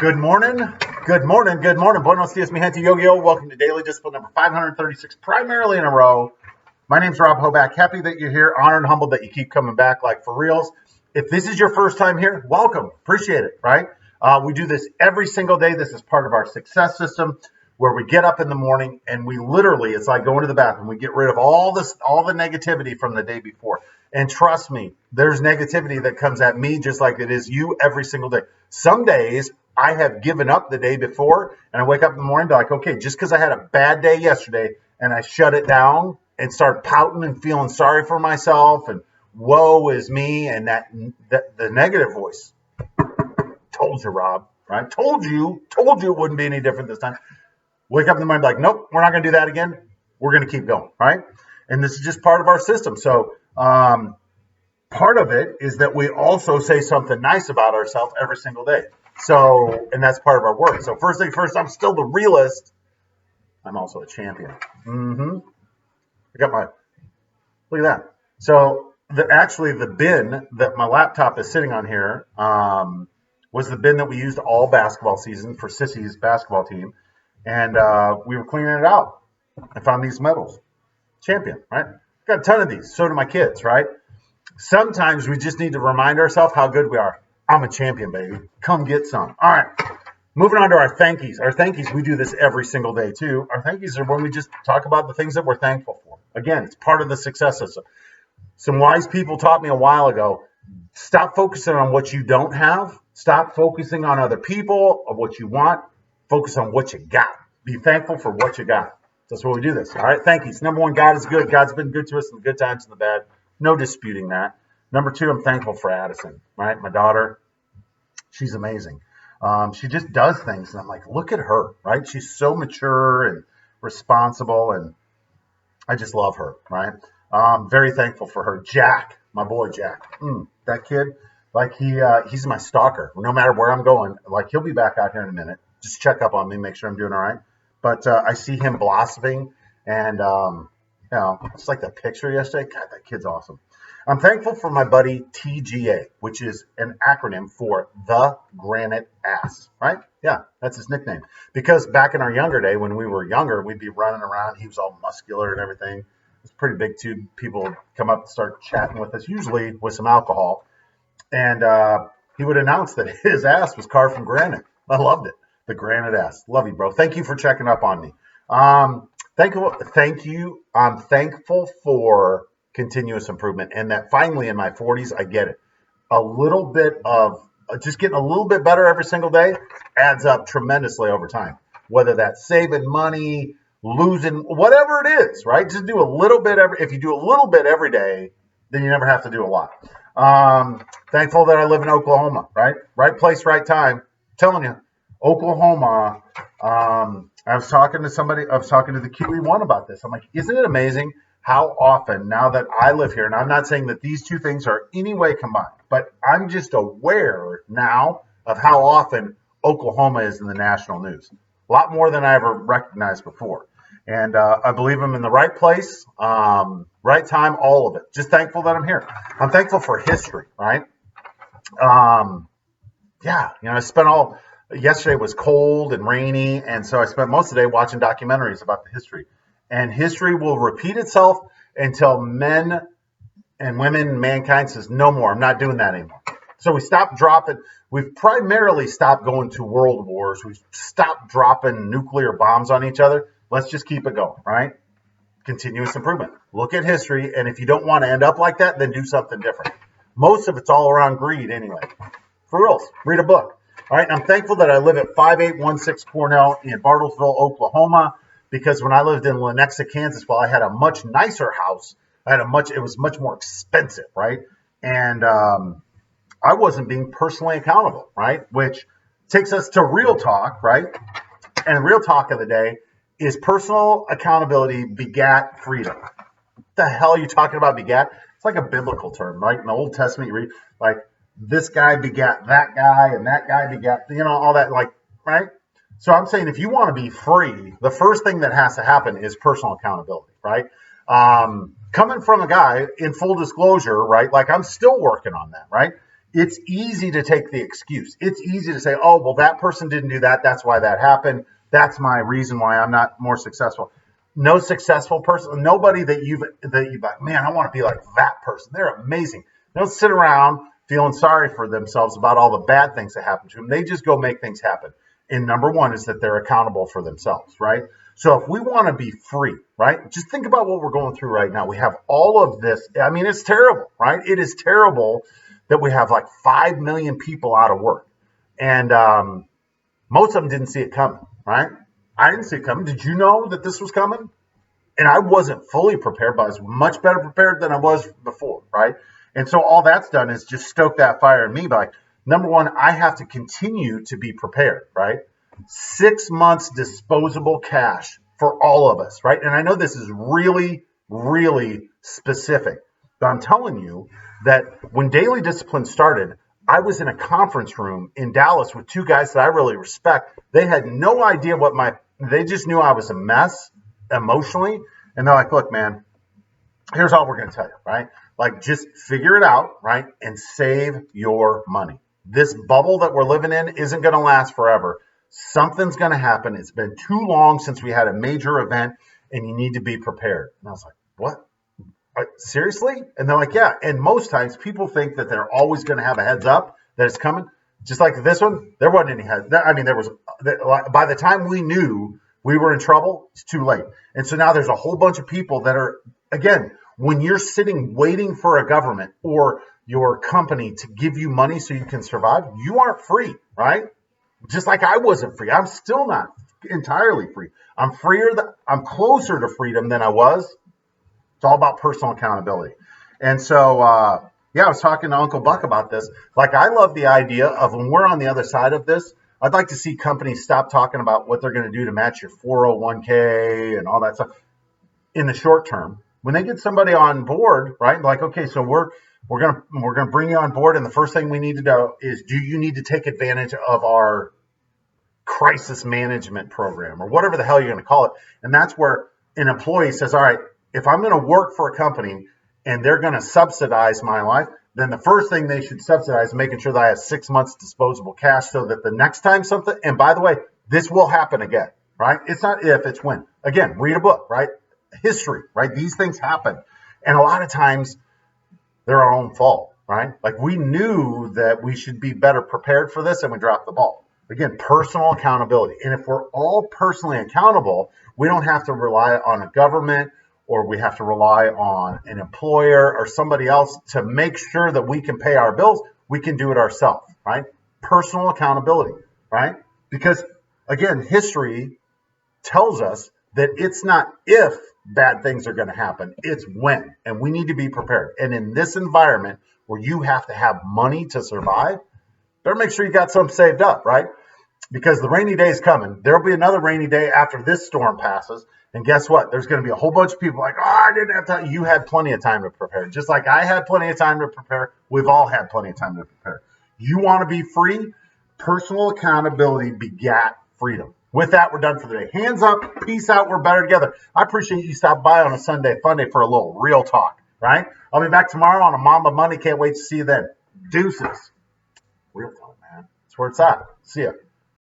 Good morning. Good morning. Good morning. Buenos dias, mi gente. Yo-yo. Welcome to Daily Discipline number 536, primarily in a row. My name's Rob Hoback. Happy that you're here. Honored and humbled that you keep coming back, like for reals. If this is your first time here, welcome. Appreciate it, right? We do this every single day. This is part of our success system where we get up in the morning and we literally, it's like going to the bathroom. We get rid of all the negativity from the day before. And trust me, there's negativity that comes at me just like it is you every single day. Some days I have given up the day before and I wake up in the morning and be like, okay, just because I had a bad day yesterday and I shut it down and start pouting and feeling sorry for myself and woe is me and that the negative voice. Told you, Rob, right? Told you it wouldn't be any different this time. Wake up in the morning and be like, nope, we're not going to do that again. We're going to keep going, right? And this is just part of our system. So part of it is that we also say something nice about ourselves every single day. So, and that's part of our work. So first thing first, I'm still the realist. I'm also a champion. I got my, look at that. So actually the bin that my laptop is sitting on here was the bin that we used all basketball season for Sissy's basketball team. And we were cleaning it out. I found these medals. Champion, right? Got a ton of these. So do my kids, right? Sometimes we just need to remind ourselves how good we are. I'm a champion, baby. Come get some. All right. Moving on to our thank yous. Our thank yous, we do this every single day too. Our thank yous are when we just talk about the things that we're thankful for. Again, it's part of the success system. Some wise people taught me a while ago, stop focusing on what you don't have. Stop focusing on other people or what you want. Focus on what you got. Be thankful for what you got. That's why we do this. All right. Thank yous. Number one, God is good. God's been good to us in the good times and the bad. No disputing that. Number two, I'm thankful for Addison, right? My daughter, she's amazing. She just does things. And I'm like, look at her, right? She's so mature and responsible. And I just love her, right? Very thankful for her. Jack, my boy, Jack, that kid, like he's my stalker. No matter where I'm going, like he'll be back out here in a minute. Just check up on me, make sure I'm doing all right. But I see him blossoming and, it's like the picture yesterday. God, that kid's awesome. I'm thankful for my buddy TGA, which is an acronym for the Granite Ass, right? Yeah, that's his nickname. Because back in our younger day, when we were younger, we'd be running around. He was all muscular and everything. It was pretty big too. People would come up and start chatting with us, usually with some alcohol. And he would announce that his ass was carved from granite. I loved it. The Granite Ass. Love you, bro. Thank you for checking up on me. Thank you. I'm thankful for continuous improvement and that finally in my 40s, I get it. A little bit of just getting a little bit better every single day adds up tremendously over time. Whether that's saving money, losing, whatever it is, right? Just do a little bit if you do a little bit every day, then you never have to do a lot. Thankful that I live in Oklahoma, right? Right place, right time. I'm telling you, Oklahoma. I was talking to the Kiwi1 about this. I'm like, isn't it amazing how often now that I live here, and I'm not saying that these two things are any way combined, but I'm just aware now of how often Oklahoma is in the national news. A lot more than I ever recognized before. And I believe I'm in the right place, right time, all of it. Just thankful that I'm here. I'm thankful for history, right? I spent yesterday was cold and rainy, and so I spent most of the day watching documentaries about the history. And history will repeat itself until men and women, mankind says, no more, I'm not doing that anymore. So we've primarily stopped going to world wars. We've stopped dropping nuclear bombs on each other. Let's just keep it going, right? Continuous improvement. Look at history, and if you don't want to end up like that, then do something different. Most of it's all around greed anyway. For reals, read a book. All right, I'm thankful that I live at 5816 Cornell in Bartlesville, Oklahoma, because when I lived in Lenexa, Kansas, I had a much nicer house. It was much more expensive, right? And I wasn't being personally accountable, right? Which takes us to real talk, right? And real talk of the day is personal accountability begat freedom. What the hell are you talking about, begat? It's like a biblical term, right? In the Old Testament, you read, like, this guy begat that guy, and that guy begat, all that, like, right? So I'm saying if you want to be free, the first thing that has to happen is personal accountability, right? Coming from a guy, in full disclosure, right? Like I'm still working on that, right? It's easy to take the excuse. It's easy to say, oh, well, that person didn't do that. That's why that happened. That's my reason why I'm not more successful. No successful person, nobody that you've like, man, I want to be like that person. They're amazing. They don't sit around feeling sorry for themselves about all the bad things that happen to them. They just go make things happen. And number one is that they're accountable for themselves, right? So if we want to be free, right? Just think about what we're going through right now. We have all of this. I mean, it's terrible, right? It is terrible that we have like 5 million people out of work. And most of them didn't see it coming, right? I didn't see it coming. Did you know that this was coming? And I wasn't fully prepared, but I was much better prepared than I was before, right? And so all that's done is just stoke that fire in me by, number one, I have to continue to be prepared, right? 6 months disposable cash for all of us, right? And I know this is really, really specific, but I'm telling you that when Daily Discipline started, I was in a conference room in Dallas with two guys that I really respect. They had no idea they just knew I was a mess emotionally. And they're like, look, man, here's all we're going to tell you, right? Like, just figure it out, right? And save your money. This bubble that we're living in isn't going to last forever. Something's going to happen. It's been too long since we had a major event, and you need to be prepared. And I was like, what? Seriously? And they're like, yeah. And most times people think that they're always going to have a heads up that it's coming. Just like this one, there wasn't any heads. I mean, by the time we knew we were in trouble, it's too late. And so now there's a whole bunch of people that are, again, when you're sitting waiting for a government or your company to give you money so you can survive, you aren't free, right? Just like I wasn't free. I'm still not entirely free. I'm closer to freedom than I was. It's all about personal accountability. And so, I was talking to Uncle Buck about this. Like, I love the idea of when we're on the other side of this, I'd like to see companies stop talking about what they're going to do to match your 401k and all that stuff in the short term. When they get somebody on board, right? Like, okay, so we're gonna bring you on board, and the first thing we need to know is, do you need to take advantage of our crisis management program or whatever the hell you're going to call it? And that's where an employee says, all right, if I'm going to work for a company and they're going to subsidize my life, then the first thing they should subsidize is making sure that I have 6 months disposable cash so that the next time something, and by the way, this will happen again, right? It's not if, it's when. Again, read a book, right? History, right? These things happen. And a lot of times they're our own fault, right? Like, we knew that we should be better prepared for this and we dropped the ball. Again, personal accountability. And if we're all personally accountable, we don't have to rely on a government or we have to rely on an employer or somebody else to make sure that we can pay our bills. We can do it ourselves, right? Personal accountability, right? Because, again, history tells us that it's not if bad things are going to happen, it's when. And we need to be prepared. And in this environment where you have to have money to survive, better make sure you got some saved up, right? Because the rainy day is coming. There'll be another rainy day after this storm passes. And guess what? There's going to be a whole bunch of people like, oh, I didn't have time. You had plenty of time to prepare. Just like I had plenty of time to prepare. We've all had plenty of time to prepare. You want to be free? Personal accountability begat freedom. With that, we're done for the day. Hands up. Peace out. We're better together. I appreciate you stopping by on a Sunday fun day for a little real talk, right? I'll be back tomorrow on a Mamba Monday. Can't wait to see you then. Deuces. Real talk, man. That's where it's at. See ya.